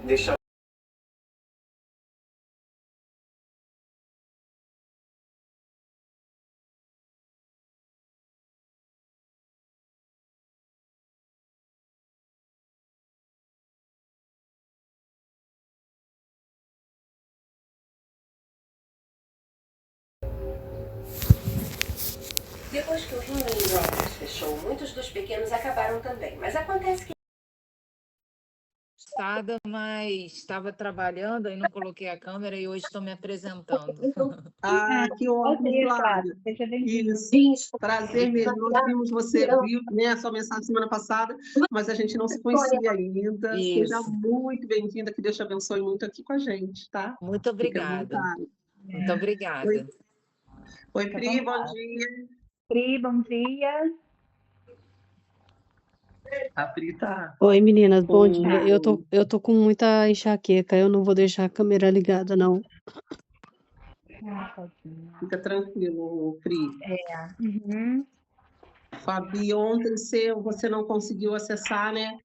Deixa Depois que o Ringling Brothers fechou, muitos dos pequenos acabaram também. Mas acontece que mas estava trabalhando e não coloquei a câmera e hoje estou me apresentando. Que ótimo, Flávia. Seja bem-vindo. Isso, prazer mesmo. Nós vimos você, viu, né, a sua mensagem semana passada, mas a gente não se conhecia ainda. Seja Isso. muito bem-vinda, que Deus te abençoe muito aqui com a gente, tá? Muito Fique à obrigada. vontade. Muito obrigada. Oi, Pri, bom dia. Pri, bom dia. A Pri tá. Oi, meninas, bom Oi. dia. Eu tô com muita enxaqueca, eu não vou deixar a câmera ligada, não. Tadinha. Fica tranquilo, Pri. Uhum. Fabi, ontem você não conseguiu acessar, né?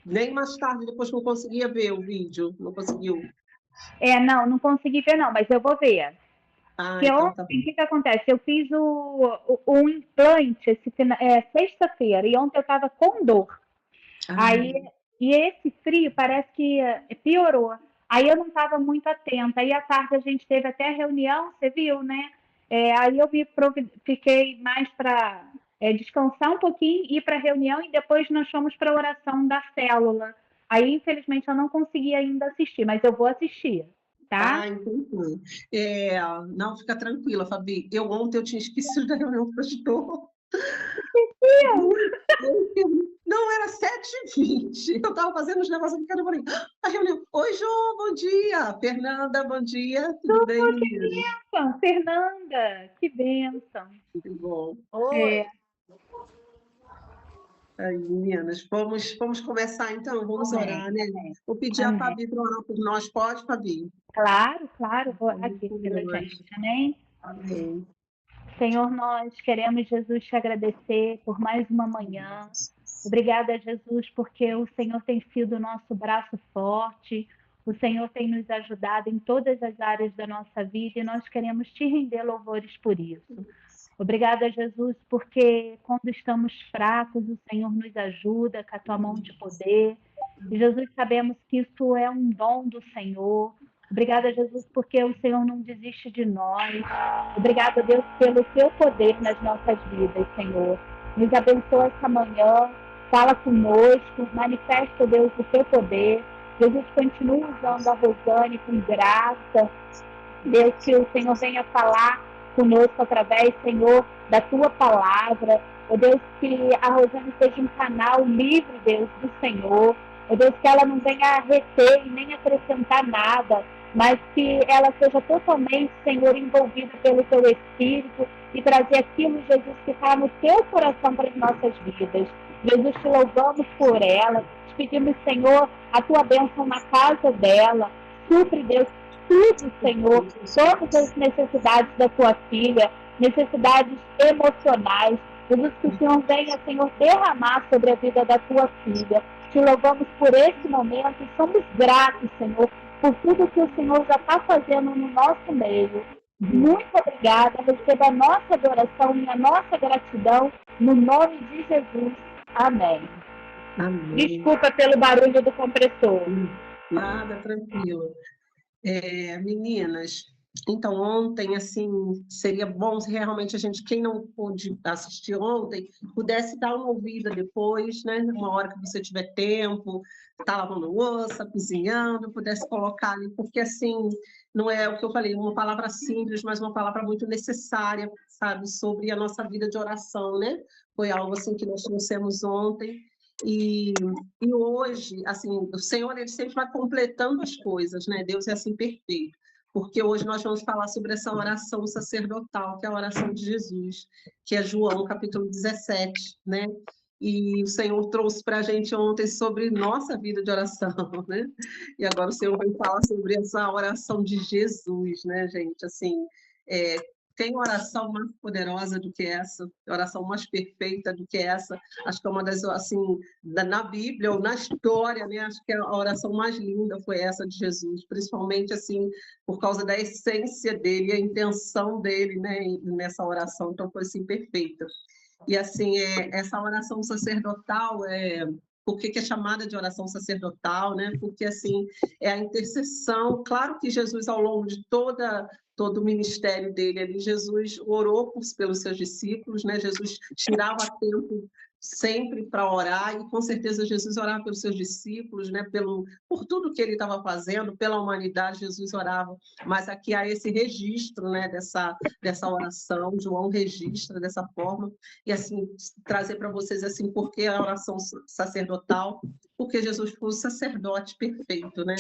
Nem mais tarde, depois que eu conseguia ver o vídeo, não conseguiu. Não consegui ver não, mas eu vou ver. Porque Então tá ontem, o bom. que acontece? Eu fiz o implante sexta-feira e ontem eu estava com dor. Aí, e esse frio parece que piorou. Aí eu não estava muito atenta. Aí à tarde a gente teve até reunião, você viu, né? Aí eu fiquei mais para descansar um pouquinho, ir para a reunião e depois nós fomos para a oração da célula. Aí, infelizmente, eu não consegui ainda assistir, mas eu vou assistir, tá? Entendi. Não, fica tranquila, Fabi. Ontem eu tinha esquecido da reunião do pastor. Não, era 7h20. Eu estava fazendo os negócios aqui, eu falei, a reunião. Oi, João, bom dia. Fernanda, bom dia. Tudo bem, menina? Bênção, Fernanda, que bênção. Tudo bom. Oi. Aí, meninas, vamos começar então, vamos orar, né? Vou pedir a Amém. Fabi para orar por nós, pode, Fabi? Claro, vou aqui pela gente, amém? Amém. Senhor, nós queremos, Jesus, te agradecer por mais uma manhã. Obrigada, Jesus, porque o Senhor tem sido o nosso braço forte, o Senhor tem nos ajudado em todas as áreas da nossa vida e nós queremos te render louvores por isso. Obrigada, Jesus, porque quando estamos fracos, o Senhor nos ajuda com a tua mão de poder. E, Jesus, sabemos que isso é um dom do Senhor. Obrigada, Jesus, porque o Senhor não desiste de nós. Obrigada, Deus, pelo teu poder nas nossas vidas, Senhor. Nos abençoa essa manhã, fala conosco, manifesta, Deus, o teu poder. Jesus, continua usando a Rosane com graça. Deus, que o Senhor venha falar conosco através, Senhor, da tua palavra. Ó Deus, que a Rosane seja um canal livre, Deus, do Senhor. Ó Deus, que ela não venha reter e nem acrescentar nada, mas que ela seja totalmente, Senhor, envolvida pelo teu Espírito e trazer aquilo, Jesus, que está no teu coração para as nossas vidas. Jesus, te louvamos por ela, te pedimos, Senhor, a tua bênção na casa dela. Supre, Deus, tudo, Senhor, todas as necessidades da tua filha, necessidades emocionais. Jesus, que o Senhor venha, Senhor, derramar sobre a vida da tua filha. Te louvamos por esse momento e somos gratos, Senhor, por tudo que o Senhor já está fazendo no nosso meio. Muito obrigada, receba a nossa adoração e a nossa gratidão no nome de Jesus. Amém. Amém. Desculpa pelo barulho do compressor. Nada, tranquilo. Meninas, então ontem, assim, seria bom se realmente a gente, quem não pôde assistir ontem, pudesse dar uma ouvida depois, né? Uma hora que você tiver tempo, tá lavando louça, cozinhando, pudesse colocar ali, porque assim, não é o que eu falei, uma palavra simples, mas uma palavra muito necessária, sabe, sobre a nossa vida de oração, né? Foi algo assim que nós trouxemos ontem. E hoje, assim, o Senhor, ele sempre vai completando as coisas, né? Deus é assim perfeito. Porque hoje nós vamos falar sobre essa oração sacerdotal, que é a oração de Jesus, que é João, capítulo 17, né? E o Senhor trouxe para a gente ontem sobre nossa vida de oração, né? E agora o Senhor vai falar sobre essa oração de Jesus, né, gente? Assim, tem oração mais poderosa do que essa, oração mais perfeita do que essa. Acho que é uma das, assim, na Bíblia ou na história, né? Acho que a oração mais linda foi essa de Jesus, principalmente, assim, por causa da essência dele, a intenção dele, né, nessa oração. Então, foi, assim, perfeita. E, assim, essa oração sacerdotal, por que é chamada de oração sacerdotal, né? Porque, assim, é a intercessão. Claro que Jesus, ao longo de todo o ministério dele ali, Jesus orou pelos seus discípulos, né? Jesus tirava tempo sempre para orar, e com certeza Jesus orava pelos seus discípulos, né? Por tudo que ele estava fazendo, pela humanidade, Jesus orava. Mas aqui há esse registro, né? Dessa oração, João registra dessa forma, e assim, trazer para vocês assim, por que a oração sacerdotal? Porque Jesus foi o sacerdote perfeito, né?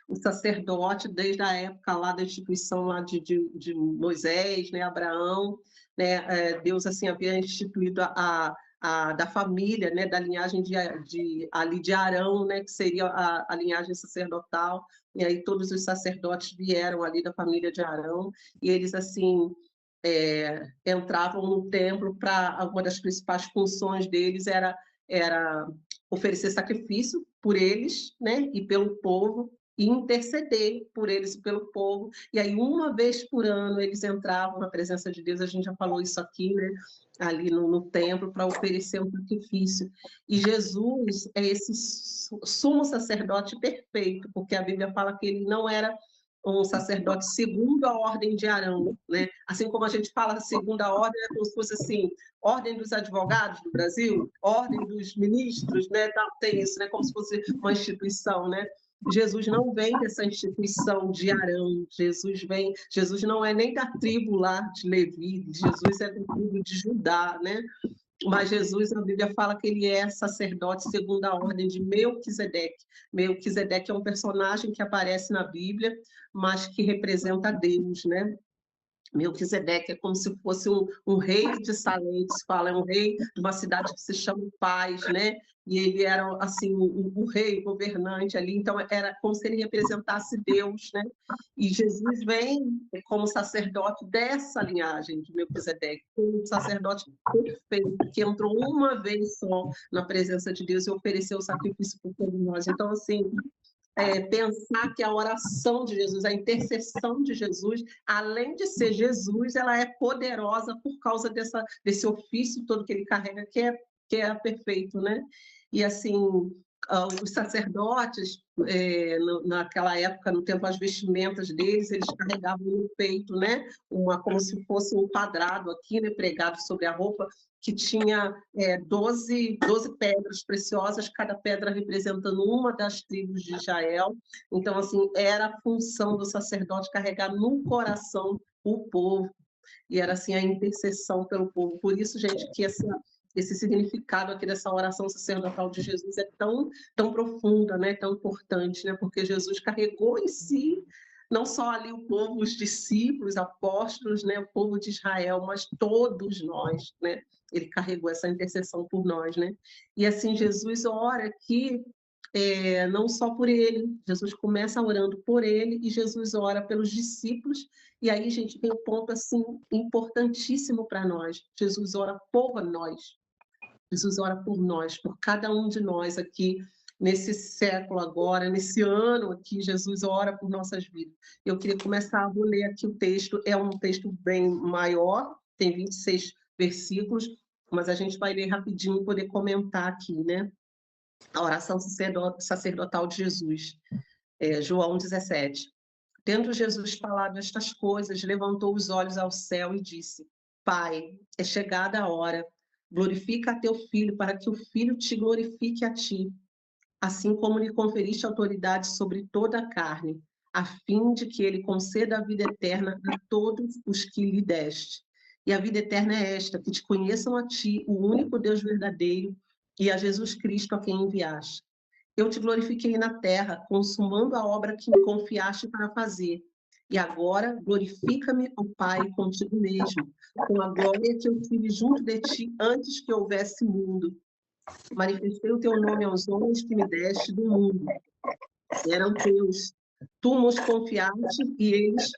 O sacerdote, desde a época lá da instituição lá de Moisés, né? Abraão, né? Deus assim havia instituído da família, né, da linhagem ali de Arão, né, que seria a linhagem sacerdotal, e aí todos os sacerdotes vieram ali da família de Arão, e eles, assim, entravam no templo para uma das principais funções deles era oferecer sacrifício por eles, né, e pelo povo, e interceder por eles e pelo povo. E aí, uma vez por ano, eles entravam na presença de Deus, a gente já falou isso aqui, né, ali no templo, para oferecer um sacrifício. E Jesus é esse sumo sacerdote perfeito, porque a Bíblia fala que ele não era um sacerdote segundo a ordem de Arão, né? Assim como a gente fala segunda a ordem, é como se fosse assim, ordem dos advogados do Brasil, ordem dos ministros, né? Tem isso, né? Como se fosse uma instituição, né? Jesus não vem dessa instituição de Arão, Jesus não é nem da tribo lá de Levi, Jesus é da tribo de Judá, né? Mas Jesus, a Bíblia fala que ele é sacerdote segundo a ordem de Melquisedeque. Melquisedeque é um personagem que aparece na Bíblia, mas que representa Deus, né? Melquisedeque é como se fosse um rei de Salém, que se fala, é um rei de uma cidade que se chama Paz, né? E ele era, assim, o rei, governante ali, então era como se ele representasse Deus, né? E Jesus vem como sacerdote dessa linhagem de Melquisedeque, um sacerdote perfeito, que entrou uma vez só na presença de Deus e ofereceu o sacrifício por todos nós. Então, assim, pensar que a oração de Jesus, a intercessão de Jesus, além de ser Jesus, ela é poderosa por causa desse ofício todo que ele carrega, que é perfeito, né? E, assim, os sacerdotes, naquela época, no tempo, as vestimentas deles, eles carregavam no peito, né? Como se fosse um quadrado aqui, né? Pregado sobre a roupa, que tinha 12 pedras preciosas, cada pedra representando uma das tribos de Israel. Então, assim, era a função do sacerdote carregar no coração o povo, e era, assim, a intercessão pelo povo. Por isso, gente, que esse significado aqui dessa oração sacerdotal de Jesus é tão, tão profunda, né? Tão importante, né? Porque Jesus carregou em si não só ali o povo, os discípulos, apóstolos, né? O povo de Israel, mas todos nós, né? Ele carregou essa intercessão por nós, né? E assim, Jesus ora aqui, não só por ele, Jesus começa orando por ele, e Jesus ora pelos discípulos, e aí, gente, tem um ponto, assim, importantíssimo para nós. Jesus ora por nós. Jesus ora por nós, por cada um de nós aqui, nesse século agora, nesse ano aqui, Jesus ora por nossas vidas. Eu queria começar, vou ler aqui o texto, é um texto bem maior, tem 26 versículos, mas a gente vai ler rapidinho e poder comentar aqui, né? A oração sacerdotal de Jesus, João 17. Tendo Jesus falado estas coisas, levantou os olhos ao céu e disse: Pai, é chegada a hora, glorifica a teu Filho, para que o Filho te glorifique a ti, assim como lhe conferiste autoridade sobre toda a carne, a fim de que ele conceda a vida eterna a todos os que lhe deste. E a vida eterna é esta, que te conheçam a ti, o único Deus verdadeiro, e a Jesus Cristo a quem enviaste. Eu te glorifiquei na terra, consumando a obra que me confiaste para fazer. E agora glorifica-me, ó Pai, contigo mesmo, com a glória que eu tive junto de ti antes que houvesse mundo. Manifestei o teu nome aos homens que me deste do mundo. Eram teus. Tu nos confiaste e eles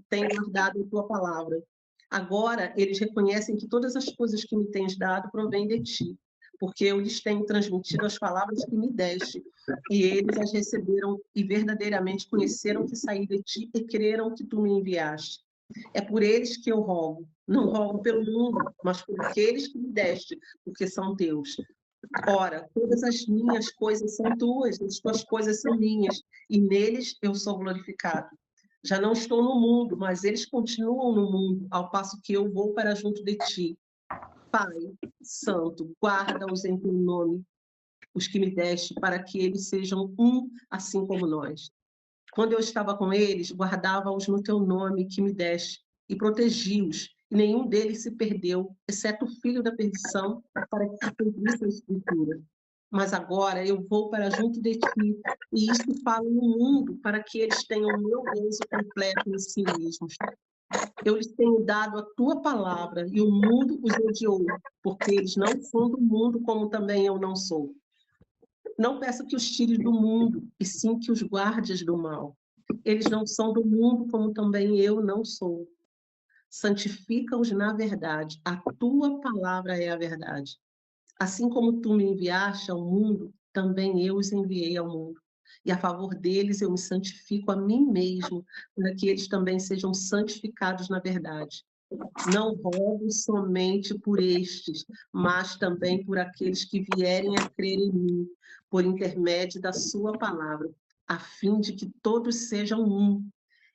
têm guardado a tua palavra. Agora, eles reconhecem que todas as coisas que me tens dado provêm de ti, porque eu lhes tenho transmitido as palavras que me deste, e eles as receberam e verdadeiramente conheceram que saí de ti e creram que tu me enviaste. É por eles que eu rogo, não rogo pelo mundo, mas por aqueles que me deste, porque são teus. Ora, todas as minhas coisas são tuas, as tuas coisas são minhas, e neles eu sou glorificado. Já não estou no mundo, mas eles continuam no mundo, ao passo que eu vou para junto de ti. Pai Santo, guarda-os em teu nome, os que me deste, para que eles sejam um, assim como nós. Quando eu estava com eles, guardava-os no teu nome que me deste, e protegi-os, e nenhum deles se perdeu, exceto o filho da perdição, para que se cumprisse a escritura. Mas agora eu vou para junto de ti, e isto falo no mundo, para que eles tenham o meu gozo completo em si mesmos. Eu lhes tenho dado a tua palavra, e o mundo os odiou, porque eles não são do mundo, como também eu não sou. Não peço que os tires do mundo, e sim que os guardes do mal. Eles não são do mundo, como também eu não sou. Santifica-os na verdade. A tua palavra é a verdade. Assim como tu me enviaste ao mundo, também eu os enviei ao mundo. E a favor deles eu me santifico a mim mesmo, para que eles também sejam santificados na verdade. Não rogo somente por estes, mas também por aqueles que vierem a crer em mim, por intermédio da sua palavra, a fim de que todos sejam um.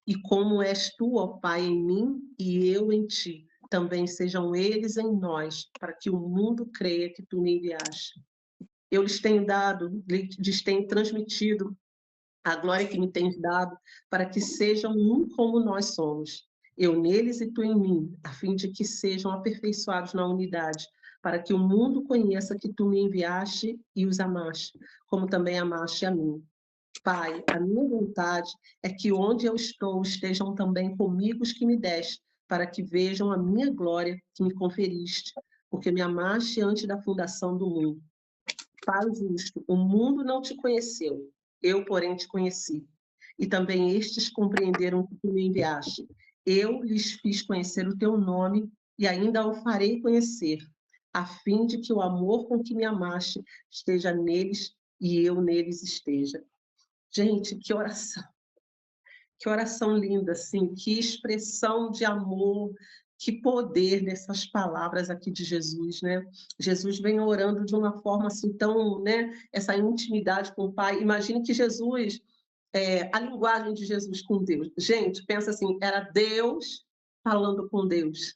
E como és tu, ó Pai, em mim e eu em ti, também sejam eles em nós, para que o mundo creia que tu me enviaste. Eu lhes tenho dado, lhes tenho transmitido a glória que me tens dado, para que sejam um como nós somos. Eu neles e tu em mim, a fim de que sejam aperfeiçoados na unidade, para que o mundo conheça que tu me enviaste e os amaste, como também amaste a mim. Pai, a minha vontade é que onde eu estou estejam também comigo os que me deste, para que vejam a minha glória que me conferiste, porque me amaste antes da fundação do mundo. Pai justo, o mundo não te conheceu, eu, porém, te conheci. E também estes compreenderam que tu me enviaste. Eu lhes fiz conhecer o teu nome e ainda o farei conhecer, a fim de que o amor com que me amaste esteja neles e eu neles esteja. Gente, que oração linda, assim, que expressão de amor, que poder nessas palavras aqui de Jesus, né? Jesus vem orando de uma forma assim tão, né? Essa intimidade com o Pai. Imagine que Jesus, a linguagem de Jesus com Deus. Gente, pensa assim, era Deus falando com Deus,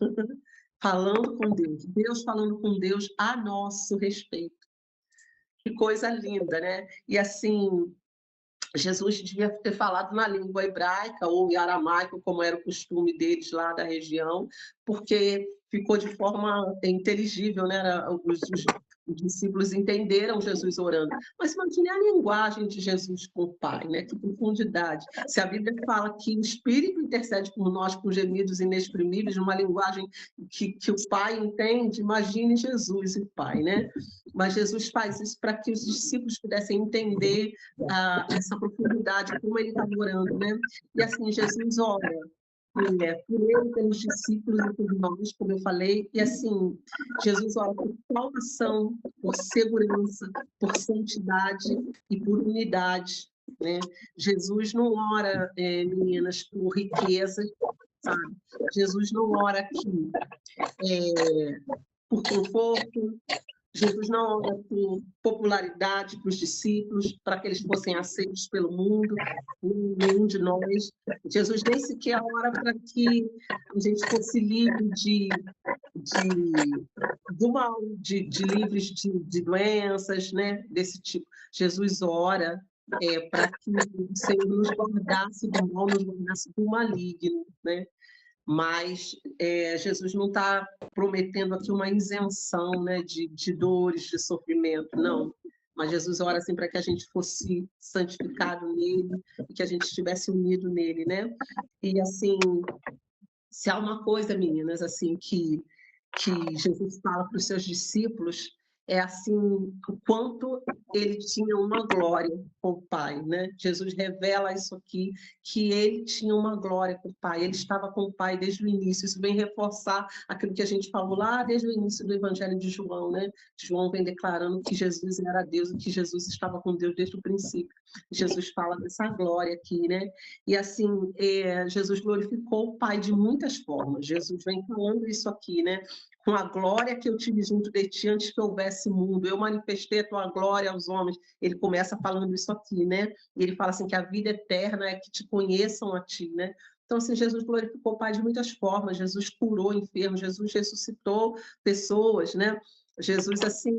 falando com Deus, Deus falando com Deus a nosso respeito. Que coisa linda, né? E assim, Jesus devia ter falado na língua hebraica ou em aramaico, como era o costume deles lá da região, porque ficou de forma inteligível, né? Os discípulos entenderam Jesus orando. Mas imagine a linguagem de Jesus com o Pai, né? Que profundidade. Se a Bíblia fala que o Espírito intercede por nós com gemidos inexprimíveis, numa linguagem que o Pai entende, imagine Jesus e o Pai, né? Mas Jesus faz isso para que os discípulos pudessem entender essa profundidade, como ele está orando, né? E assim, Jesus ora por ele, pelos discípulos e por nós, como eu falei, e assim, Jesus ora por salvação, por segurança, por santidade e por unidade, né? Jesus não ora, meninas, por riqueza, sabe? Jesus não ora aqui por conforto, Jesus não ora por popularidade para os discípulos, para que eles fossem aceitos pelo mundo, nenhum de nós. Jesus nem sequer ora para que a gente fosse livre do mal, livres de doenças, né? Desse tipo. Jesus ora para que o Senhor nos guardasse do mal, nos guardasse do maligno, né? Mas Jesus não está prometendo aqui uma isenção, né, de dores, de sofrimento, não. Mas Jesus ora assim para que a gente fosse santificado nele e que a gente estivesse unido nele, né? E assim, se há uma coisa, meninas, assim que Jesus fala para os seus discípulos, é assim o quanto ele tinha uma glória com o Pai, né? Jesus revela isso aqui, que ele tinha uma glória com o Pai, ele estava com o Pai desde o início. Isso vem reforçar aquilo que a gente falou lá desde o início do Evangelho de João, né? João vem declarando que Jesus era Deus e que Jesus estava com Deus desde o princípio. Jesus fala dessa glória aqui, né? E assim, Jesus glorificou o Pai de muitas formas. Jesus vem falando isso aqui, né? Com a glória que eu tive junto de ti antes que houvesse mundo, eu manifestei a tua glória aos homens. Ele começa falando isso aqui, né? E ele fala assim que a vida eterna é que te conheçam a ti, né? Então, assim, Jesus glorificou o Pai de muitas formas. Jesus curou enfermos, Jesus ressuscitou pessoas, né? Jesus, assim,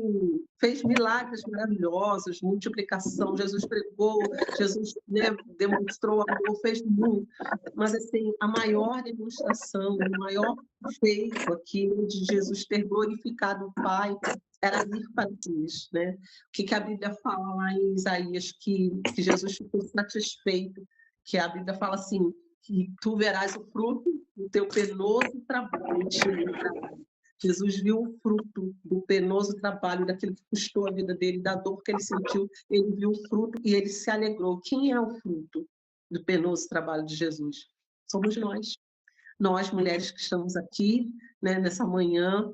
fez milagres maravilhosos, multiplicação, Jesus pregou, Jesus, né, demonstrou amor, fez muito. Mas, assim, a maior demonstração, o maior feito aqui de Jesus ter glorificado o Pai era vir para a cruz, né? O que a Bíblia fala lá em Isaías, que Jesus ficou satisfeito, que a Bíblia fala assim, que tu verás o fruto do teu penoso trabalho. Jesus viu o fruto do penoso trabalho, daquilo que custou a vida dele, da dor que ele sentiu, ele viu o fruto e ele se alegrou. Quem é o fruto do penoso trabalho de Jesus? Somos nós. Nós, mulheres que estamos aqui, né, nessa manhã,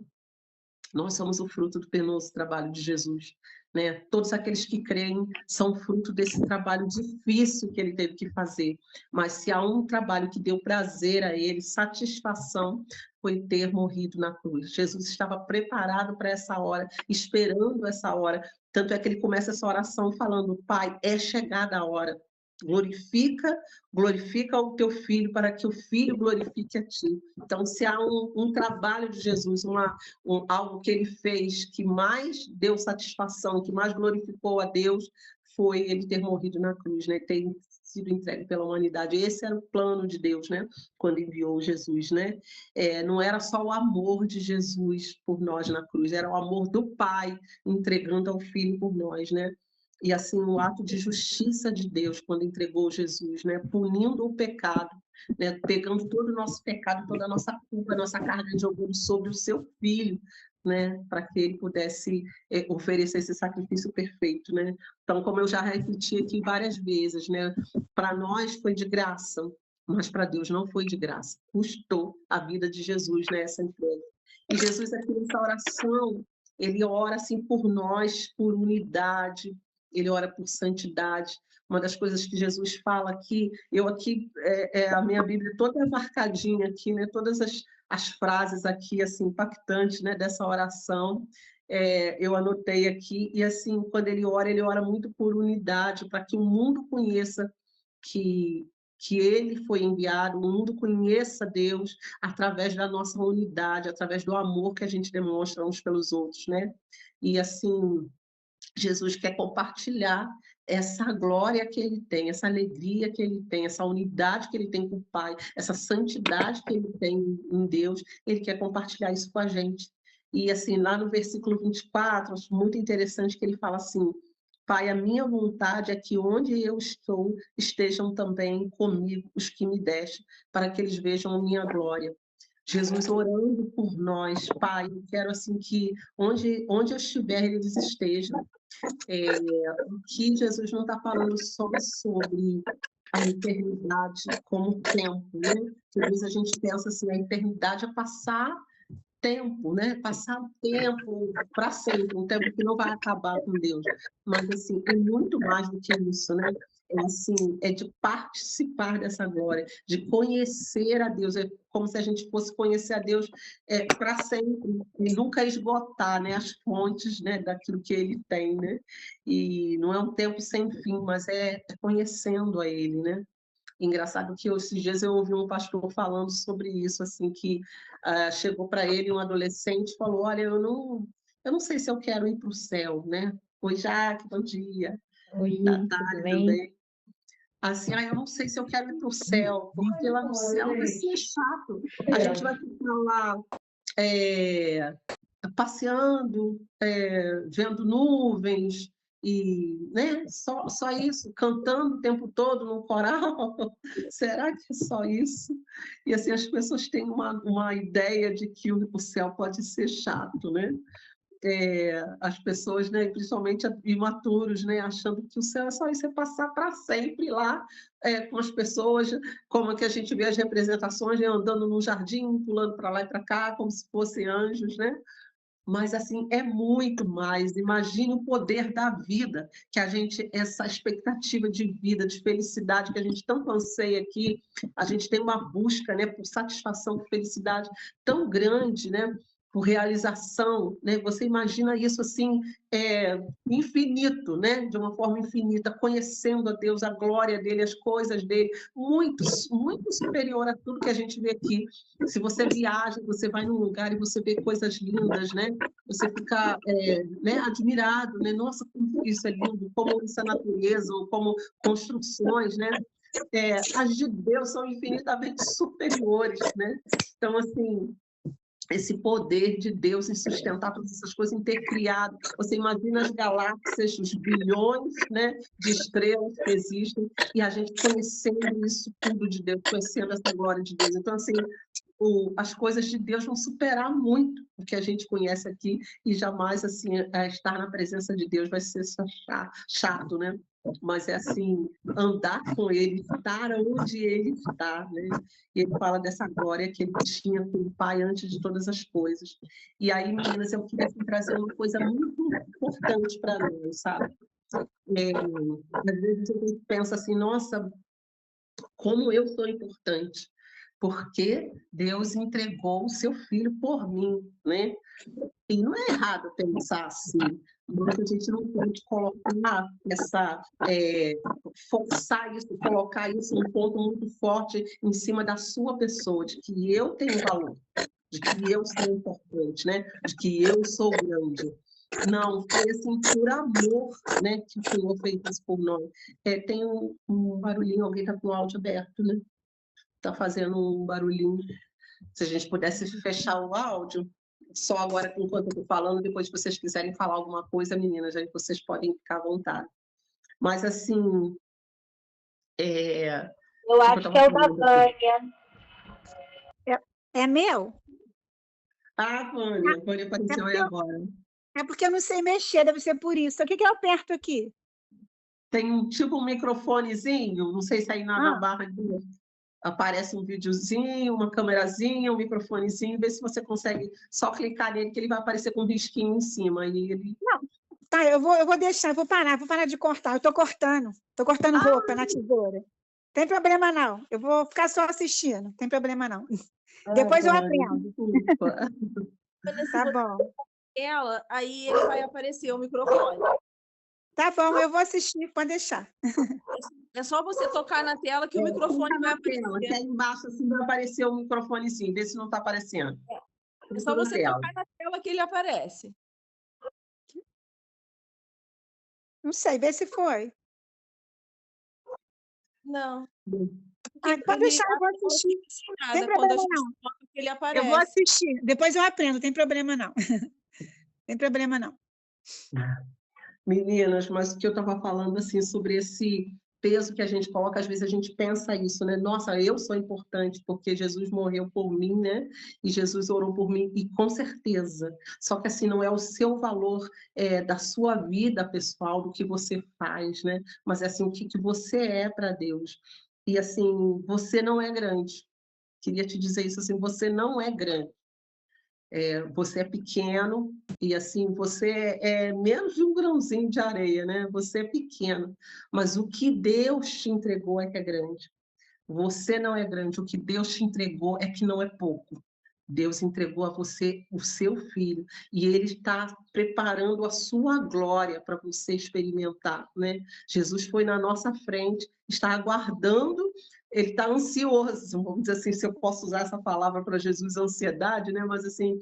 nós somos o fruto do penoso trabalho de Jesus, né? Todos aqueles que creem são fruto desse trabalho difícil que ele teve que fazer. Mas se há um trabalho que deu prazer a ele, satisfação, foi ter morrido na cruz. Jesus estava preparado para essa hora, esperando essa hora. Tanto é que ele começa essa oração falando: Pai, é chegada a hora. Glorifica o teu filho para que o filho glorifique a ti. Então, se há um trabalho de Jesus, algo que ele fez que mais deu satisfação, que mais glorificou a Deus, foi ele ter morrido na cruz, né? Ter sido entregue pela humanidade. Esse era o plano de Deus, né? Quando enviou Jesus, né? Não era só o amor de Jesus por nós na cruz, era o amor do Pai entregando ao Filho por nós, né? E assim, o ato de justiça de Deus, quando entregou Jesus, né? Punindo o pecado, né? Pegando todo o nosso pecado, toda a nossa culpa, a nossa carga, jogando sobre o seu Filho, né? Para que ele pudesse oferecer esse sacrifício perfeito, né? Então, como eu já repeti aqui várias vezes, né? Para nós foi de graça, mas para Deus não foi de graça. Custou a vida de Jesus nessa entrega. E Jesus aqui nessa oração, ele ora assim por nós, por unidade, ele ora por santidade. Uma das coisas que Jesus fala aqui, eu aqui, a minha Bíblia toda marcadinha aqui, né? Todas as frases aqui, assim, impactantes, né? Dessa oração, eu anotei aqui, e assim, quando ele ora muito por unidade, para que o mundo conheça que ele foi enviado, o mundo conheça Deus através da nossa unidade, através do amor que a gente demonstra uns pelos outros, né? E assim, Jesus quer compartilhar essa glória que ele tem, essa alegria que ele tem, essa unidade que ele tem com o Pai, essa santidade que ele tem em Deus, ele quer compartilhar isso com a gente. E assim, lá no versículo 24, acho muito interessante que ele fala assim: Pai, a minha vontade é que onde eu estou, estejam também comigo os que me deste, para que eles vejam a minha glória. Jesus orando por nós, Pai, eu quero assim que onde eu estiver, eles estejam. Que Jesus não está falando só sobre a eternidade como tempo, né? Às vezes a gente pensa assim, a eternidade é passar tempo, né? Passar tempo para sempre, um tempo que não vai acabar com Deus. Mas, assim, é muito mais do que isso, né? Assim, é de participar dessa glória, de conhecer a Deus. É como se a gente fosse conhecer a Deus para sempre, e nunca esgotar, né, as fontes, né, daquilo que Ele tem, né? E não é um tempo sem fim, mas é conhecendo a Ele, né? Engraçado que esses dias eu ouvi um pastor falando sobre isso, assim, que chegou para ele um adolescente e falou: olha, eu não sei se eu quero ir para o céu, né? Oi, Jaque, bom dia. Oi, Da tudo tarde bem? também. Assim, eu não sei se eu quero ir para o céu, porque lá no céu vai ser chato. A gente vai ficar lá passeando, vendo nuvens, e, né, só isso, cantando o tempo todo no coral. Será que é só isso? E assim, as pessoas têm uma ideia de que o céu pode ser chato, né? as pessoas, né, principalmente imaturos, né, achando que o céu é só isso, é passar para sempre lá com as pessoas, como que a gente vê as representações, né, andando no jardim, pulando para lá e para cá, como se fossem anjos, né? Mas, assim, é muito mais. Imagine o poder da vida, que a gente, essa expectativa de vida, de felicidade que a gente tanto anseia aqui, a gente tem uma busca, né, por satisfação, por felicidade tão grande, né, por realização, né? Você imagina isso, assim, infinito, né, de uma forma infinita, conhecendo a Deus, a glória dele, as coisas dele, muito, muito superior a tudo que a gente vê aqui. Se você viaja, você vai num lugar e você vê coisas lindas, né? Você fica né, admirado, né? Nossa, como isso é lindo, como isso é natureza, ou como construções, né? As de Deus são infinitamente superiores, né? Então, assim, esse poder de Deus em sustentar todas essas coisas, em ter criado. Você imagina as galáxias, os bilhões, né, de estrelas que existem, e a gente conhecendo isso tudo de Deus, conhecendo essa glória de Deus. Então, assim, as coisas de Deus vão superar muito o que a gente conhece aqui, e jamais, assim, estar na presença de Deus vai ser chato, né? Mas é assim, andar com ele, estar onde ele está, né? E ele fala dessa glória que ele tinha com o Pai antes de todas as coisas. E aí, meninas, eu queria trazer uma coisa muito importante para nós, sabe? Às vezes a gente pensa assim, nossa, como eu sou importante, porque Deus entregou o seu filho por mim, né? E não é errado pensar assim, mas a gente não pode colocar forçar isso, colocar isso um ponto muito forte em cima da sua pessoa, de que eu tenho valor, de que eu sou importante, né? De que eu sou grande. Não, foi assim, por amor, né, que o Senhor fez isso por nós. Tem um barulhinho, alguém está com o áudio aberto, né? Está fazendo um barulhinho. Se a gente pudesse fechar o áudio, só agora, enquanto eu estou falando, depois, se vocês quiserem falar alguma coisa, meninas, aí vocês podem ficar à vontade. Mas, assim... Eu acho que é o da Vânia. É meu? Ah, Vânia, Vânia apareceu aí agora. É porque eu não sei mexer, deve ser por isso. O que eu aperto aqui? Tem tipo um microfonezinho, não sei se aí na barra aparece um videozinho, uma câmerazinha, um microfonezinho, vê se você consegue só clicar nele, que ele vai aparecer com um risquinho em cima. E ele... Não, tá, eu vou deixar, vou parar de cortar. Eu estou cortando roupa na tesoura. Tem problema não, eu vou ficar só assistindo, não tem problema não. Depois eu aprendo. Tá bom. Ela, aí ele vai aparecer o microfone. Tá bom, eu vou assistir, pode deixar. É só você tocar na tela que o microfone vai aparecer. Que aí embaixo assim, vai aparecer o microfonezinho, vê se não está aparecendo. É só você tocar na tela que ele aparece. Não sei, vê se foi. Não. Pode deixar, eu vou assistir. Nada, Tem problema não. Ele aparece. Eu vou assistir, depois eu aprendo, não tem problema não. Tem problema não. Meninas, mas o que eu estava falando assim sobre esse peso que a gente coloca, às vezes a gente pensa isso, né? Nossa, eu sou importante porque Jesus morreu por mim, né? E Jesus orou por mim, e com certeza. Só que assim, não é o seu valor da sua vida pessoal, do que você faz, né? Mas é assim, o que você é para Deus. E assim, você não é grande. Queria te dizer isso assim, você não é grande. Você é pequeno e assim você é menos de um grãozinho de areia, né? Você é pequeno, mas o que Deus te entregou é que é grande. Você não é grande, o que Deus te entregou é que não é pouco. Deus entregou a você o seu filho e ele está preparando a sua glória para você experimentar, né? Jesus foi na nossa frente, está aguardando, ele está ansioso, vamos dizer assim, se eu posso usar essa palavra para Jesus, ansiedade, né? Mas assim,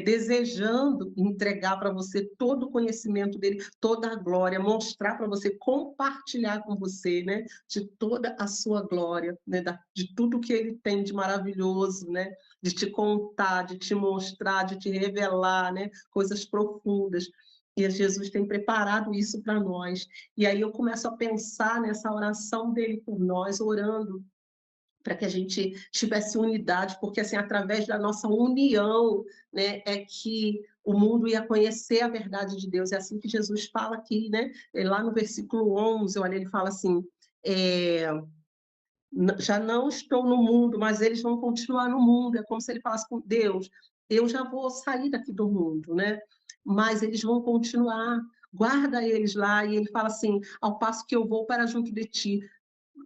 desejando entregar para você todo o conhecimento dele, toda a glória, mostrar para você, compartilhar com você, né? De toda a sua glória, né? De tudo que ele tem de maravilhoso, né? De te contar, de te mostrar, de te revelar, né? Coisas profundas. E Jesus tem preparado isso para nós. E aí eu começo a pensar nessa oração dele por nós, orando para que a gente tivesse unidade, porque assim, através da nossa união, né, é que o mundo ia conhecer a verdade de Deus. É assim que Jesus fala aqui, né? Lá no versículo 11, olha, ele fala assim, já não estou no mundo, mas eles vão continuar no mundo. É como se ele falasse com Deus, eu já vou sair daqui do mundo, né? Mas eles vão continuar, guarda eles lá. E ele fala assim, ao passo que eu vou para junto de ti,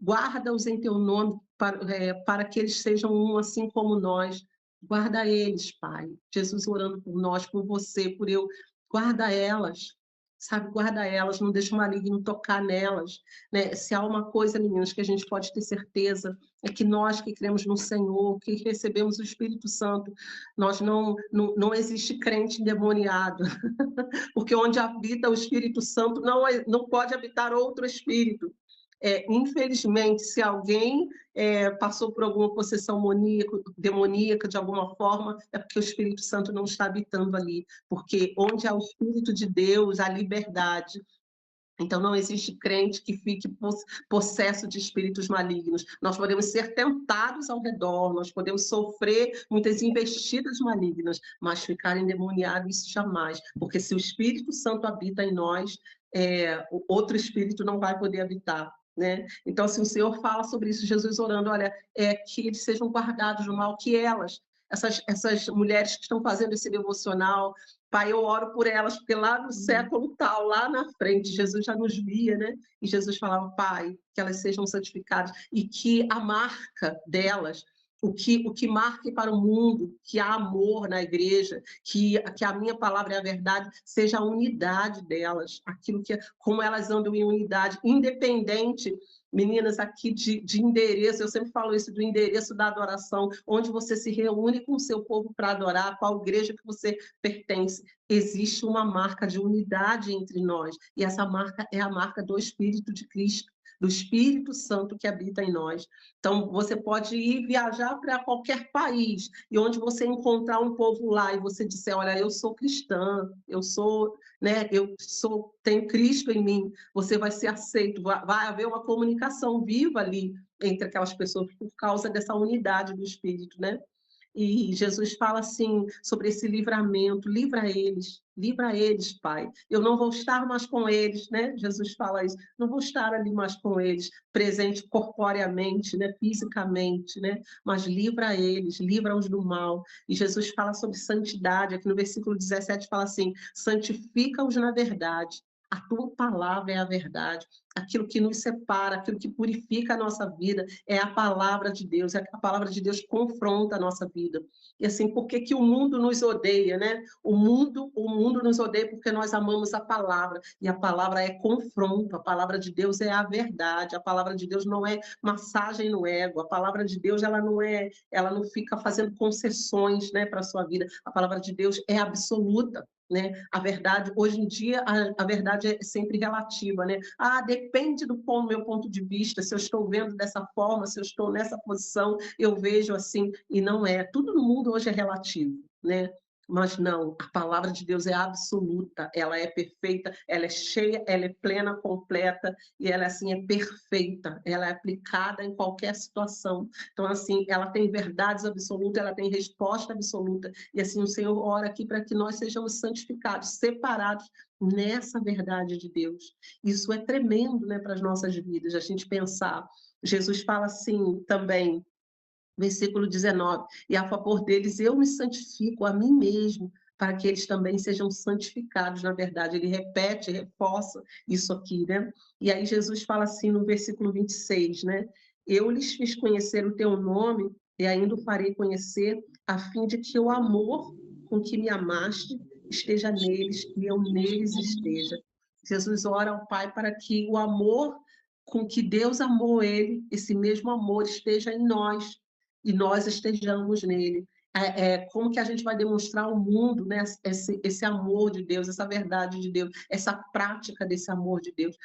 guarda-os em teu nome, para que eles sejam um assim como nós. Guarda eles, Pai. Jesus orando por nós, por você, por eu. Guarda elas, sabe? Guarda elas, não deixa o maligno tocar nelas, né? Se há uma coisa, meninas, que a gente pode ter certeza, é que nós que cremos no Senhor, que recebemos o Espírito Santo, nós não existe crente endemoniado, porque onde habita o Espírito Santo não pode habitar outro espírito. Infelizmente, se alguém passou por alguma possessão demoníaca de alguma forma, é porque o Espírito Santo não está habitando ali, porque onde há o Espírito de Deus, há liberdade. Então, não existe crente que fique possesso de espíritos malignos. Nós podemos ser tentados ao redor, nós podemos sofrer muitas investidas malignas, mas ficar endemoniado, isso jamais. Porque se o Espírito Santo habita em nós, o outro espírito não vai poder habitar. Né? Então, assim, o Senhor fala sobre isso, Jesus orando, olha, que eles sejam guardados do mal, que essas mulheres que estão fazendo esse devocional, Pai, eu oro por elas, porque lá no século tal, lá na frente, Jesus já nos via, né? E Jesus falava, Pai, que elas sejam santificadas e que a marca delas, o que marque para o mundo, que há amor na igreja, que a minha palavra é a verdade, seja a unidade delas, como elas andam em unidade, independente, meninas, aqui de endereço, eu sempre falo isso, do endereço da adoração, onde você se reúne com o seu povo para adorar, qual igreja que você pertence. Existe uma marca de unidade entre nós, e essa marca é a marca do Espírito de Cristo, do Espírito Santo que habita em nós. Então, você pode ir viajar para qualquer país, e onde você encontrar um povo lá, e você disser, olha, eu sou cristã, né, tenho Cristo em mim, você vai ser aceito, vai haver uma comunicação viva ali entre aquelas pessoas, por causa dessa unidade do Espírito, né? E Jesus fala assim, sobre esse livramento, livra eles, Pai. Eu não vou estar mais com eles, né? Jesus fala isso, não vou estar ali mais com eles, presente corporeamente, né? Fisicamente, né? Mas livra-os do mal. E Jesus fala sobre santidade, aqui no versículo 17 fala assim, santifica-os na verdade. A tua palavra é a verdade. Aquilo que nos separa, aquilo que purifica a nossa vida é a palavra de Deus. A palavra de Deus confronta a nossa vida. E assim, por que o mundo nos odeia, né? O mundo nos odeia porque nós amamos a palavra. E a palavra é confronto. A palavra de Deus é a verdade. A palavra de Deus não é massagem no ego. A palavra de Deus ela não fica fazendo concessões, né, para a sua vida. A palavra de Deus é absoluta. Né? A verdade, hoje em dia, a verdade é sempre relativa, né? Depende do meu ponto de vista, se eu estou vendo dessa forma, se eu estou nessa posição, eu vejo assim, e não é. Tudo no mundo hoje é relativo, né? Mas não, a palavra de Deus é absoluta, ela é perfeita, ela é cheia, ela é plena, completa, e ela assim é perfeita, ela é aplicada em qualquer situação. Então, assim, ela tem verdades absolutas, ela tem resposta absoluta, e assim o Senhor ora aqui para que nós sejamos santificados, separados nessa verdade de Deus. Isso é tremendo, né, para as nossas vidas, a gente pensar. Jesus fala assim também, versículo 19, e a favor deles eu me santifico a mim mesmo, para que eles também sejam santificados, na verdade. Ele repete, reforça isso aqui, né? E aí Jesus fala assim no versículo 26, né? Eu lhes fiz conhecer o teu nome e ainda o farei conhecer, a fim de que o amor com que me amaste esteja neles e eu neles esteja. Jesus ora ao Pai para que o amor com que Deus amou ele, esse mesmo amor esteja em nós, e nós estejamos nele. Como que a gente vai demonstrar ao mundo, né, esse amor de Deus, essa verdade de Deus, essa prática desse amor de Deus,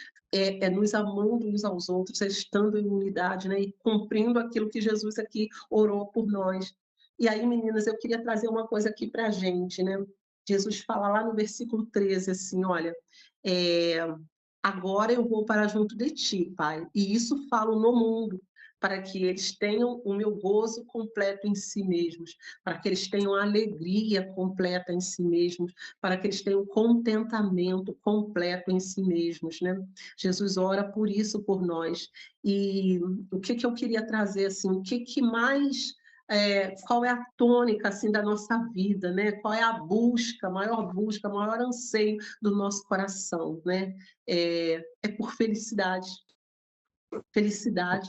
nos amando uns aos outros, estando em unidade, né, e cumprindo aquilo que Jesus aqui orou por nós. E aí, meninas, eu queria trazer uma coisa aqui para a gente, né? Jesus fala lá no versículo 13, assim, olha, agora eu vou para junto de ti, Pai, e isso falo no mundo, para que eles tenham o meu gozo completo em si mesmos, para que eles tenham a alegria completa em si mesmos, para que eles tenham contentamento completo em si mesmos, né? Jesus ora por isso por nós. E o que eu queria trazer, assim, o que mais... qual é a tônica assim da nossa vida, né? Qual é a busca, maior anseio do nosso coração, né? É por felicidade. Felicidade.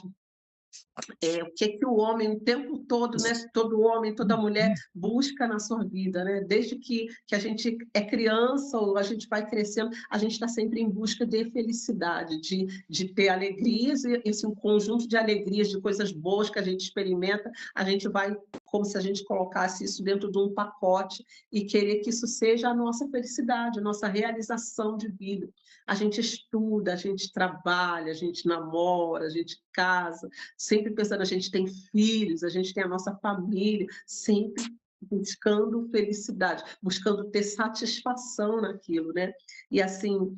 O que o homem o tempo todo, né? Todo homem, toda mulher busca na sua vida, né? Desde que a gente é criança ou a gente vai crescendo, a gente está sempre em busca de felicidade, de ter alegrias, e esse um conjunto de alegrias, de coisas boas que a gente experimenta, a gente vai como se a gente colocasse isso dentro de um pacote e querer que isso seja a nossa felicidade, a nossa realização de vida. A gente estuda, a gente trabalha, a gente namora, a gente casa, sempre pensando, a gente tem filhos, a gente tem a nossa família, sempre buscando felicidade, buscando ter satisfação naquilo, né? E assim,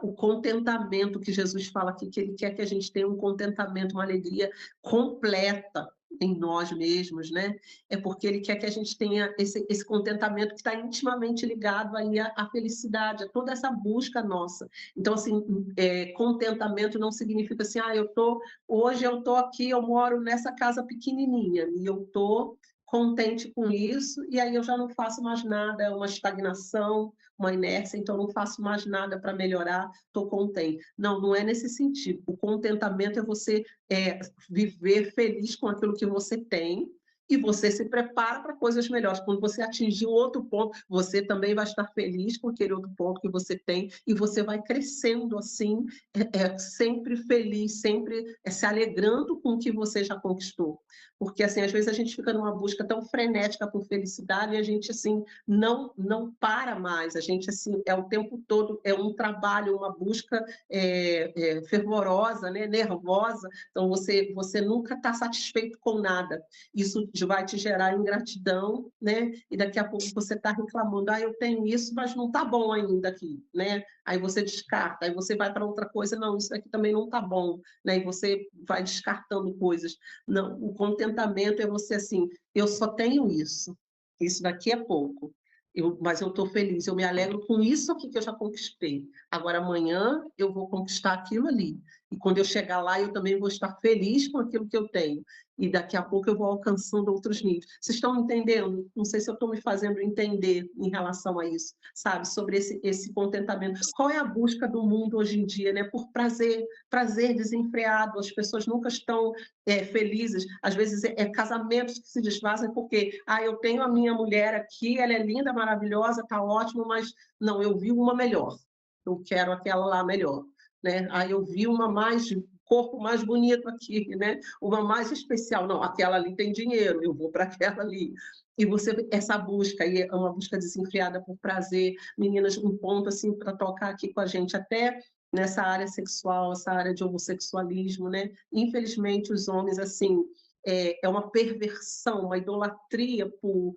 o contentamento que Jesus fala aqui, que ele quer que a gente tenha um contentamento, uma alegria completa em nós mesmos, né? É porque ele quer que a gente tenha esse contentamento que está intimamente ligado aí à felicidade, a toda essa busca nossa. Então, assim, contentamento não significa assim, hoje eu estou aqui, eu moro nessa casa pequenininha e eu estou contente com isso, e aí eu já não faço mais nada, é uma estagnação, uma inércia, então não faço mais nada para melhorar, estou contente. Não, não é nesse sentido. O contentamento é você viver feliz com aquilo que você tem, e você se prepara para coisas melhores. Quando você atingir outro ponto, você também vai estar feliz com aquele outro ponto que você tem, e você vai crescendo assim, sempre feliz, sempre se alegrando com o que você já conquistou. Porque, assim, às vezes a gente fica numa busca tão frenética por felicidade e a gente, assim, não para mais. A gente, assim, o tempo todo é um trabalho, uma busca fervorosa, né? Nervosa. Então, você nunca está satisfeito com nada. Isso vai te gerar ingratidão, né? E daqui a pouco você está reclamando, eu tenho isso, mas não está bom ainda aqui, né? Aí você descarta, aí você vai para outra coisa, não, isso aqui também não está bom, né? E você vai descartando coisas. Não, o contentamento é você assim, eu só tenho isso daqui é pouco, mas eu estou feliz, eu me alegro com isso aqui que eu já conquistei. Agora amanhã eu vou conquistar aquilo ali. E quando eu chegar lá, eu também vou estar feliz com aquilo que eu tenho. E daqui a pouco eu vou alcançando outros níveis. Vocês estão entendendo? Não sei se eu estou me fazendo entender em relação a isso, sabe? Sobre esse contentamento. Qual é a busca do mundo hoje em dia, né? Por prazer desenfreado. As pessoas nunca estão felizes. Às vezes casamentos que se desfazem porque eu tenho a minha mulher aqui, ela é linda, maravilhosa, está ótimo, mas não, eu vi uma melhor. Eu quero aquela lá melhor, né? Eu vi uma corpo mais bonito aqui, né? Uma mais especial. Não, aquela ali tem dinheiro, eu vou para aquela ali. E essa busca aí é uma busca desenfreada por prazer. Meninas, um ponto assim para tocar aqui com a gente, até nessa área sexual, essa área de homossexualismo, né? Infelizmente, os homens, assim, é uma perversão, uma idolatria por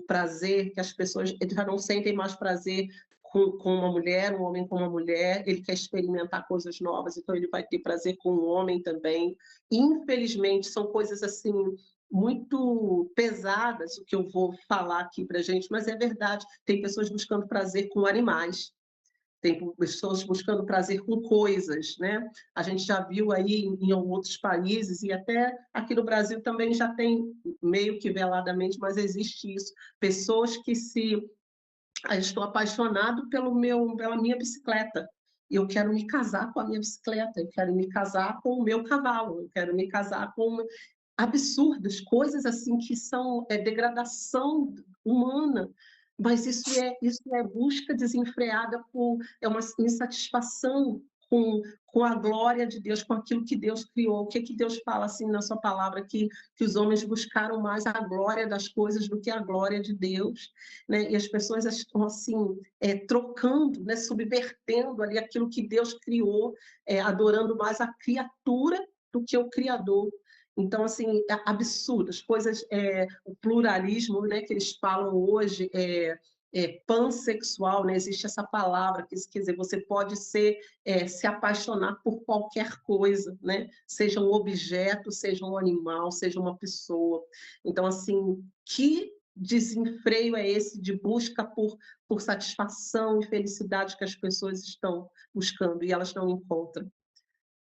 prazer, que as pessoas já não sentem mais prazer com uma mulher, um homem com uma mulher, ele quer experimentar coisas novas, então ele vai ter prazer com um homem também. Infelizmente, são coisas assim muito pesadas o que eu vou falar aqui para a gente, mas é verdade, tem pessoas buscando prazer com animais, tem pessoas buscando prazer com coisas, né? A gente já viu aí em outros países, e até aqui no Brasil também já tem, meio que veladamente, mas existe isso, pessoas que estou apaixonado pela minha bicicleta. Eu quero me casar com a minha bicicleta, eu quero me casar com o meu cavalo, eu quero me casar com absurdas coisas assim que são degradação humana. Mas isso é busca desenfreada é uma insatisfação com a glória de Deus, com aquilo que Deus criou. O que Deus fala assim na sua palavra, que os homens buscaram mais a glória das coisas do que a glória de Deus, né? E as pessoas estão assim trocando, né? Subvertendo ali aquilo que Deus criou, adorando mais a criatura do que o Criador. Então, assim, absurdas coisas, o pluralismo, né, que eles falam hoje, pansexual, né? Existe essa palavra, que quer dizer, você pode se apaixonar por qualquer coisa, né? Seja um objeto, seja um animal, seja uma pessoa. Então, assim, que desenfreio é esse de busca por satisfação e felicidade que as pessoas estão buscando e elas não encontram?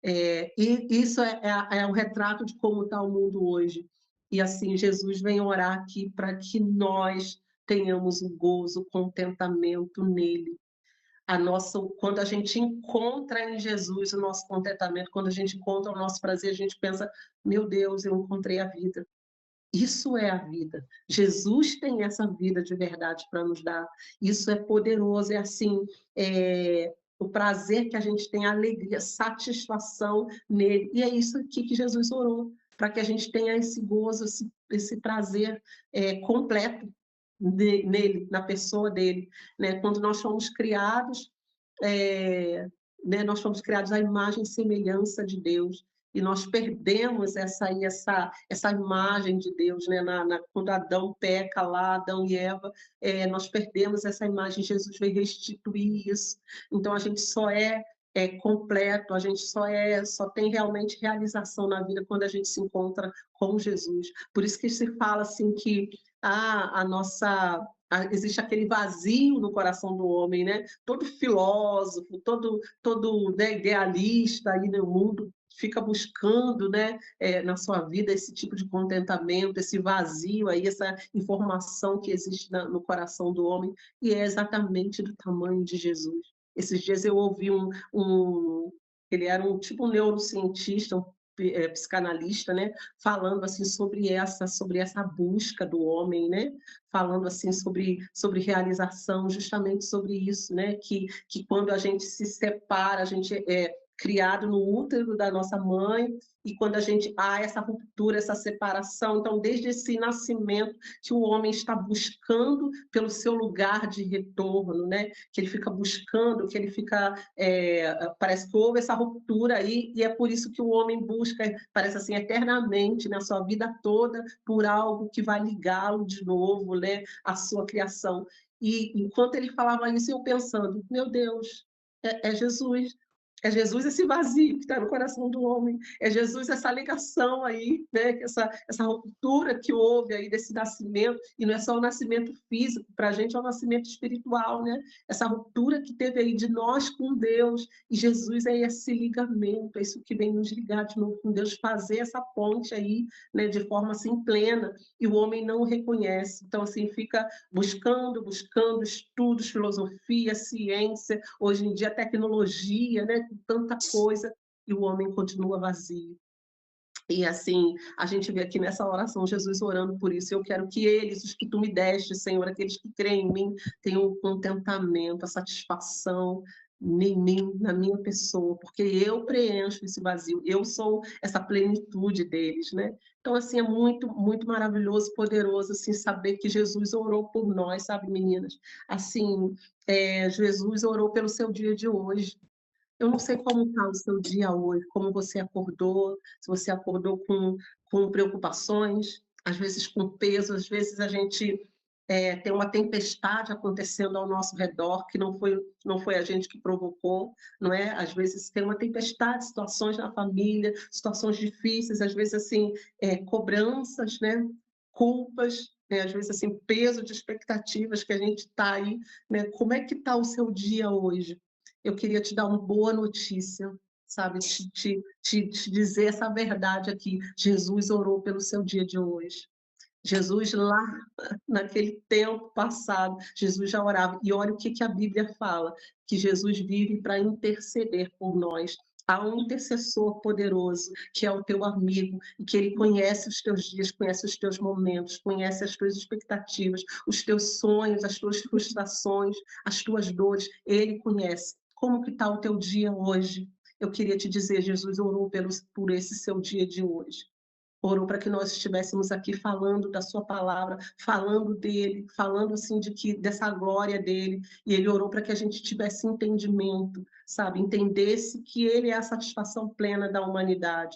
E isso é um retrato de como está o mundo hoje. E assim, Jesus vem orar aqui para que nós tenhamos o gozo, o contentamento nele. Quando a gente encontra em Jesus o nosso contentamento, quando a gente encontra o nosso prazer, a gente pensa, meu Deus, eu encontrei a vida. Isso é a vida. Jesus tem essa vida de verdade para nos dar. Isso é poderoso, é assim, o prazer que a gente tem, a alegria, satisfação nele. E é isso aqui que Jesus orou, para que a gente tenha esse gozo, esse prazer completo nele, na pessoa dele. Né? Quando nós fomos criados, né, nós fomos criados à imagem e semelhança de Deus. E nós perdemos essa imagem de Deus, né? Quando Adão peca lá, Adão e Eva, nós perdemos essa imagem, Jesus veio restituir isso. Então, a gente só é completo, a gente só tem realmente realização na vida quando a gente se encontra com Jesus. Por isso que se fala assim que existe aquele vazio no coração do homem, né? Todo filósofo, todo né, idealista aí no mundo fica buscando, né, na sua vida esse tipo de contentamento, esse vazio aí, essa informação que existe no coração do homem, e é exatamente do tamanho de Jesus. Esses dias eu ouvi ele era tipo um neurocientista, psicanalista, né, falando assim sobre essa busca do homem, né, falando assim sobre realização, justamente sobre isso, né, que quando a gente se separa, a gente criado no útero da nossa mãe, e quando há essa ruptura, essa separação, então desde esse nascimento que o homem está buscando pelo seu lugar de retorno, né? Que ele fica buscando, que ele fica, parece que houve essa ruptura aí, e é por isso que o homem busca, parece assim, eternamente, na sua vida toda, por algo que vai ligá-lo de novo, né? À sua criação. E enquanto ele falava isso, eu pensando, meu Deus, é Jesus. É Jesus esse vazio que está no coração do homem. É Jesus essa ligação aí, né? Essa ruptura que houve aí desse nascimento. E não é só o nascimento físico, para a gente é o nascimento espiritual, né? Essa ruptura que teve aí de nós com Deus. E Jesus é esse ligamento, é isso que vem nos ligar de novo com Deus, fazer essa ponte aí, né? De forma assim plena. E o homem não o reconhece. Então, assim, fica buscando estudos, filosofia, ciência, hoje em dia tecnologia, né? Tanta coisa, e o homem continua vazio. E assim, a gente vê aqui nessa oração Jesus orando por isso. Eu quero que eles, os que tu me deste, Senhor, aqueles que creem em mim, tenham o contentamento, a satisfação em mim, na minha pessoa, porque eu preencho esse vazio, eu sou essa plenitude deles, né? Então, assim, é muito, muito maravilhoso, poderoso, assim, saber que Jesus orou por nós, sabe, meninas? Assim, Jesus orou pelo seu dia de hoje. Eu não sei como está o seu dia hoje, como você acordou, se você acordou com preocupações, às vezes com peso, às vezes a gente tem uma tempestade acontecendo ao nosso redor, que não foi a gente que provocou, não é? Às vezes tem uma tempestade, situações na família, situações difíceis, às vezes assim, cobranças, né? Culpas, né? Às vezes assim, peso de expectativas que a gente está aí, né? Como é que está o seu dia hoje? Eu queria te dar uma boa notícia, sabe? Te dizer essa verdade aqui. Jesus orou pelo seu dia de hoje. Jesus lá, naquele tempo passado, Jesus já orava. E olha o que a Bíblia fala, que Jesus vive para interceder por nós. Há um intercessor poderoso, que é o teu amigo, e que ele conhece os teus dias, conhece os teus momentos, conhece as tuas expectativas, os teus sonhos, as tuas frustrações, as tuas dores. Ele conhece. Como que está o teu dia hoje? Eu queria te dizer, Jesus orou por esse seu dia de hoje. Orou para que nós estivéssemos aqui falando da sua palavra, falando dele, falando assim dessa glória dele. E ele orou para que a gente tivesse entendimento, sabe? Entendesse que ele é a satisfação plena da humanidade.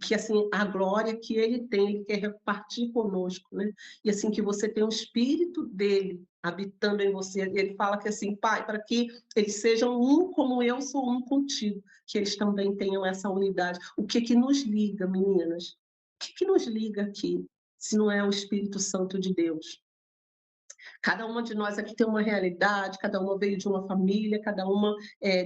que assim a glória que ele tem, ele quer repartir conosco, né? E assim que você tem o espírito dele habitando em você, ele fala que assim, Pai, para que eles sejam um como eu sou um contigo, que eles também tenham essa unidade. O que que nos liga, meninas? O que que nos liga aqui, se não é o Espírito Santo de Deus? Cada uma de nós aqui tem uma realidade, cada uma veio de uma família, cada uma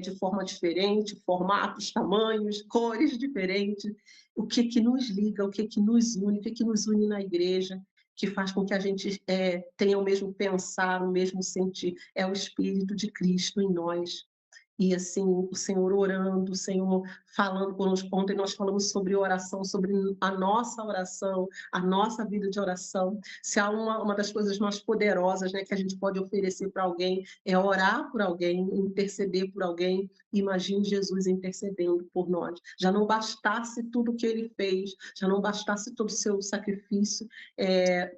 de forma diferente, formatos, tamanhos, cores diferentes. O que que nos liga, o que que nos une, o que que nos une na igreja, que faz com que a gente tenha o mesmo pensar, o mesmo sentir, é o Espírito de Cristo em nós. E assim, o Senhor orando, o Senhor falando conosco. Ontem nós falamos sobre oração, sobre a nossa vida de oração. Se há uma das coisas mais poderosas, né, que a gente pode oferecer para alguém, é orar por alguém, interceder por alguém. Imagine Jesus intercedendo por nós. Já não bastasse tudo o que ele fez, já não bastasse todo o seu sacrifício,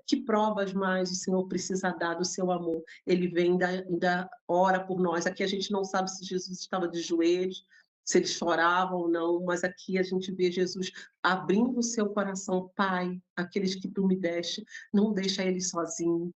que provas mais o Senhor precisa dar do seu amor? Ele vem ainda ora por nós. Aqui a gente não sabe se Jesus estava de joelhos, se ele chorava ou não, mas aqui a gente vê Jesus abrindo o seu coração. Pai, aqueles que tu me deste, não deixa eles sozinhos,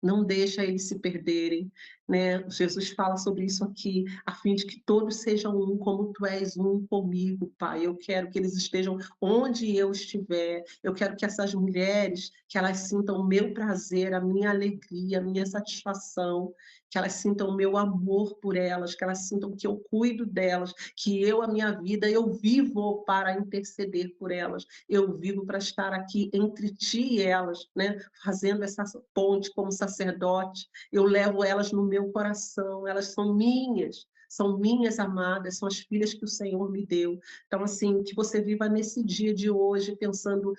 não deixa eles se perderem, né? Jesus fala sobre isso aqui, a fim de que todos sejam um, como tu és um comigo, Pai. Eu quero que eles estejam onde eu estiver. Eu quero que essas mulheres, que elas sintam o meu prazer, a minha alegria, a minha satisfação, que elas sintam o meu amor por elas, que elas sintam que eu cuido delas, que eu, a minha vida, eu vivo para interceder por elas. Eu vivo para estar aqui entre ti e elas, né? Fazendo essa ponte como sacerdote. Eu levo elas no meu coração, elas são minhas amadas, são as filhas que o Senhor me deu. Então, assim, que você viva nesse dia de hoje pensando,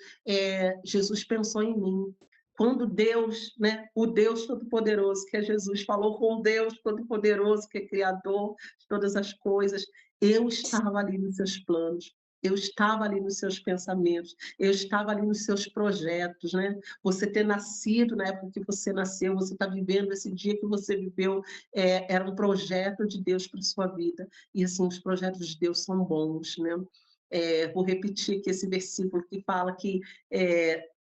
Jesus pensou em mim. Quando Deus, né, o Deus Todo-Poderoso, que é Jesus, falou com Deus Todo-Poderoso, que é Criador de todas as coisas, eu estava ali nos seus planos. Eu estava ali nos seus pensamentos, eu estava ali nos seus projetos, né? Você ter nascido na época que você nasceu, você está vivendo esse dia que você viveu, era um projeto de Deus para a sua vida. E assim, os projetos de Deus são bons, né? Vou repetir aqui esse versículo que fala que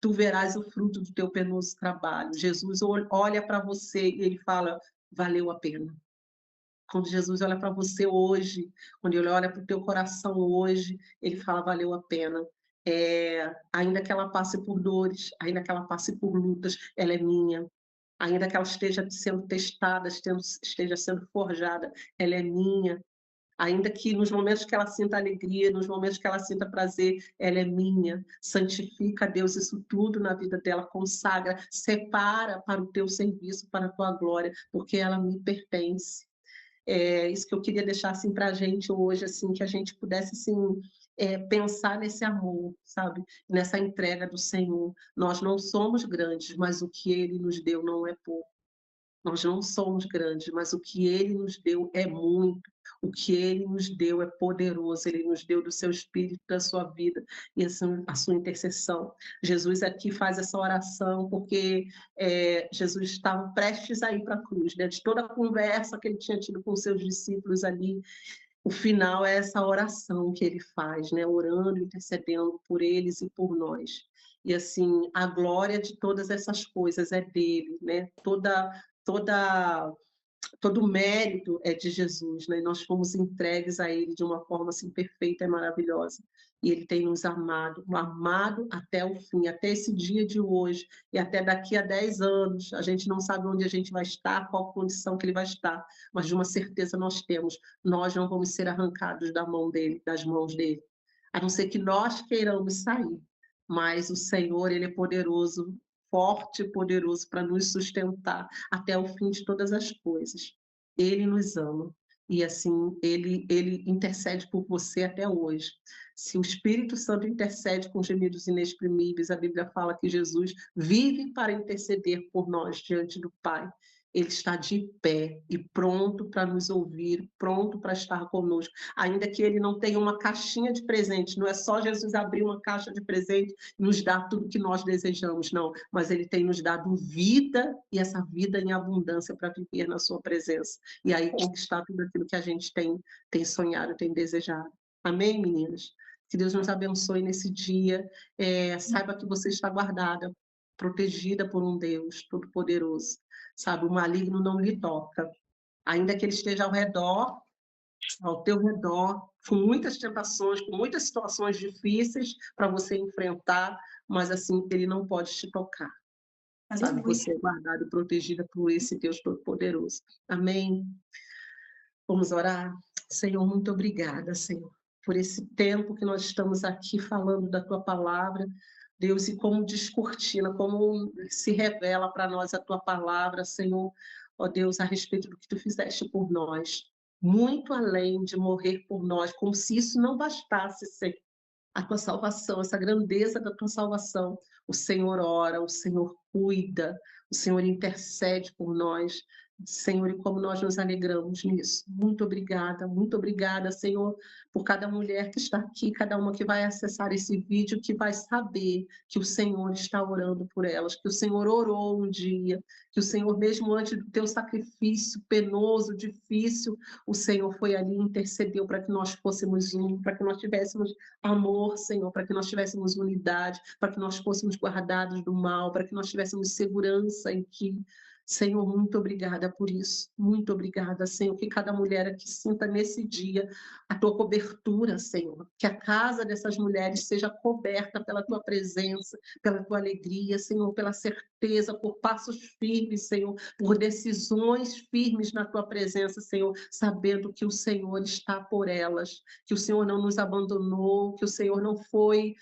tu verás o fruto do teu penoso trabalho. Jesus olha para você e ele fala, valeu a pena. Quando Jesus olha para você hoje, quando ele olha para o teu coração hoje, ele fala, valeu a pena. Ainda que ela passe por dores, ainda que ela passe por lutas, ela é minha. Ainda que ela esteja sendo testada, esteja sendo forjada, ela é minha. Ainda que nos momentos que ela sinta alegria, nos momentos que ela sinta prazer, ela é minha. Santifica, Deus, isso tudo na vida dela, consagra, separa para o teu serviço, para a tua glória, porque ela me pertence. É isso que eu queria deixar assim, para a gente hoje, assim, que a gente pudesse assim, pensar nesse amor, sabe? Nessa entrega do Senhor. Nós não somos grandes, mas o que Ele nos deu não é pouco. Nós não somos grandes, mas o que Ele nos deu é muito. O que Ele nos deu é poderoso. Ele nos deu do seu Espírito, da sua vida e a sua intercessão. Jesus aqui faz essa oração porque Jesus estava prestes a ir para a cruz, né? De toda a conversa que ele tinha tido com seus discípulos ali, o final é essa oração que ele faz, né? Orando, intercedendo por eles e por nós. E assim, a glória de todas essas coisas é dele, né? Todo o mérito é de Jesus, né? Nós fomos entregues a ele de uma forma assim perfeita e maravilhosa. E ele tem nos amado até o fim, até esse dia de hoje e até daqui a 10 anos. A gente não sabe onde a gente vai estar, qual condição que ele vai estar, mas de uma certeza nós temos, nós não vamos ser arrancados da mão dele, das mãos dele, a não ser que nós queiramos sair. Mas o Senhor, ele é poderoso, forte e poderoso para nos sustentar até o fim de todas as coisas. Ele nos ama e assim ele intercede por você até hoje. Se o Espírito Santo intercede com gemidos inexprimíveis, a Bíblia fala que Jesus vive para interceder por nós diante do Pai. Ele está de pé e pronto para nos ouvir, pronto para estar conosco. Ainda que ele não tenha uma caixinha de presente, não é só Jesus abrir uma caixa de presente e nos dar tudo o que nós desejamos, não. Mas ele tem nos dado vida e essa vida em abundância para viver na sua presença. E aí conquistar tudo aquilo que a gente tem sonhado, tem desejado. Amém, meninas? Que Deus nos abençoe nesse dia. Saiba que você está guardada, protegida por um Deus Todo-Poderoso. Sabe, o maligno não lhe toca. Ainda que ele esteja ao teu redor, com muitas tentações, com muitas situações difíceis para você enfrentar, mas assim, ele não pode te tocar. Sabe, você é guardada e protegida por esse Deus Todo-Poderoso. Amém? Vamos orar? Senhor, muito obrigada, Senhor, por esse tempo que nós estamos aqui falando da Tua Palavra, Deus, e como descortina, como se revela para nós a Tua Palavra, Senhor, ó Deus, a respeito do que Tu fizeste por nós, muito além de morrer por nós, como se isso não bastasse, Senhor, a Tua salvação, essa grandeza da Tua salvação. O Senhor ora, o Senhor cuida, o Senhor intercede por nós, Senhor, e como nós nos alegramos nisso. Muito obrigada, Senhor, por cada mulher que está aqui, cada uma que vai acessar esse vídeo, que vai saber que o Senhor está orando por elas, que o Senhor orou um dia, que o Senhor, mesmo antes do teu sacrifício penoso, difícil, o Senhor foi ali e intercedeu para que nós fôssemos um, para que nós tivéssemos amor, Senhor, para que nós tivéssemos unidade, para que nós fôssemos guardados do mal, para que nós tivéssemos segurança em Ti. Senhor, muito obrigada por isso. Muito obrigada, Senhor, que cada mulher aqui sinta nesse dia a Tua cobertura, Senhor. Que a casa dessas mulheres seja coberta pela Tua presença, pela Tua alegria, Senhor, pela certeza, por passos firmes, Senhor, por decisões firmes na Tua presença, Senhor, sabendo que o Senhor está por elas, que o Senhor não nos abandonou, que o Senhor não foi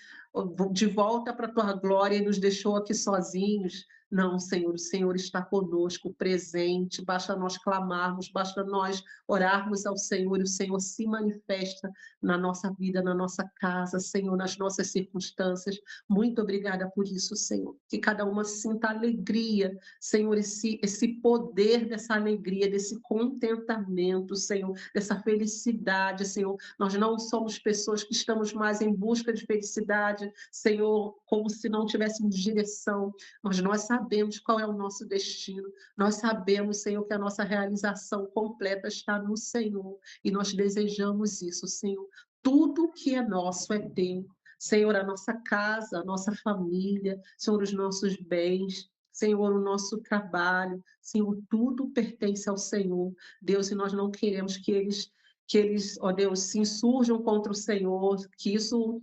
de volta para a Tua glória e nos deixou aqui sozinhos. Não, Senhor, o Senhor está conosco, presente, basta nós clamarmos, basta nós orarmos ao Senhor, e o Senhor se manifesta na nossa vida, na nossa casa, Senhor, nas nossas circunstâncias. Muito obrigada por isso, Senhor, que cada uma sinta alegria, Senhor, esse poder dessa alegria, desse contentamento, Senhor, dessa felicidade, Senhor. Nós não somos pessoas que estamos mais em busca de felicidade, Senhor, como se não tivéssemos direção, mas nós sabemos qual é o nosso destino, nós sabemos, Senhor, que a nossa realização completa está no Senhor, e nós desejamos isso, Senhor. Tudo que é nosso é Teu, Senhor, a nossa casa, a nossa família, Senhor, os nossos bens, Senhor, o nosso trabalho, Senhor, tudo pertence ao Senhor, Deus, e nós não queremos que eles, ó Deus, se insurjam contra o Senhor, que isso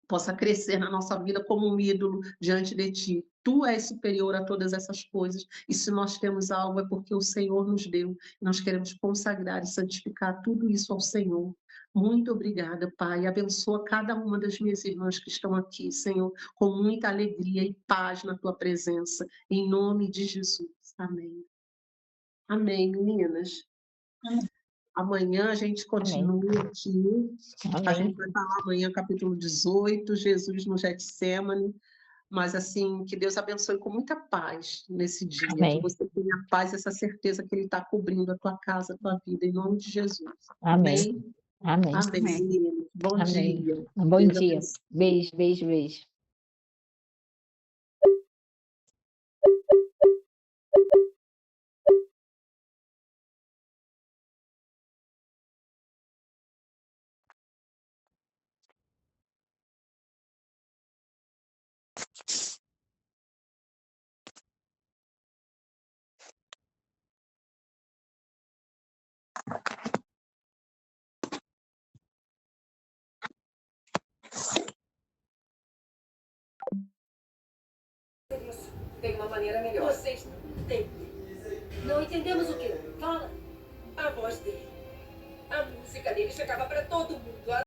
possa crescer na nossa vida como um ídolo diante de Ti. Tu és superior a todas essas coisas, e se nós temos algo é porque o Senhor nos deu, e nós queremos consagrar e santificar tudo isso ao Senhor. Muito obrigada, Pai. Abençoa cada uma das minhas irmãs que estão aqui, Senhor, com muita alegria e paz na Tua presença, em nome de Jesus. Amém. Amém, meninas. Amanhã a gente continua aqui. A gente vai falar amanhã, capítulo 18, Jesus no Getsêmani. Mas, assim, que Deus abençoe com muita paz nesse dia. Amém. Que você tenha paz, essa certeza que Ele está cobrindo a tua casa, a tua vida, em nome de Jesus. Amém. Amém. Amém, meninas. Bom Amém. dia. Bom Deus dia. abençoe. Beijo, beijo, beijo. Tem uma maneira melhor. Vocês não entendemos o quê? Fala. A voz dele. A música dele chegava para todo mundo. A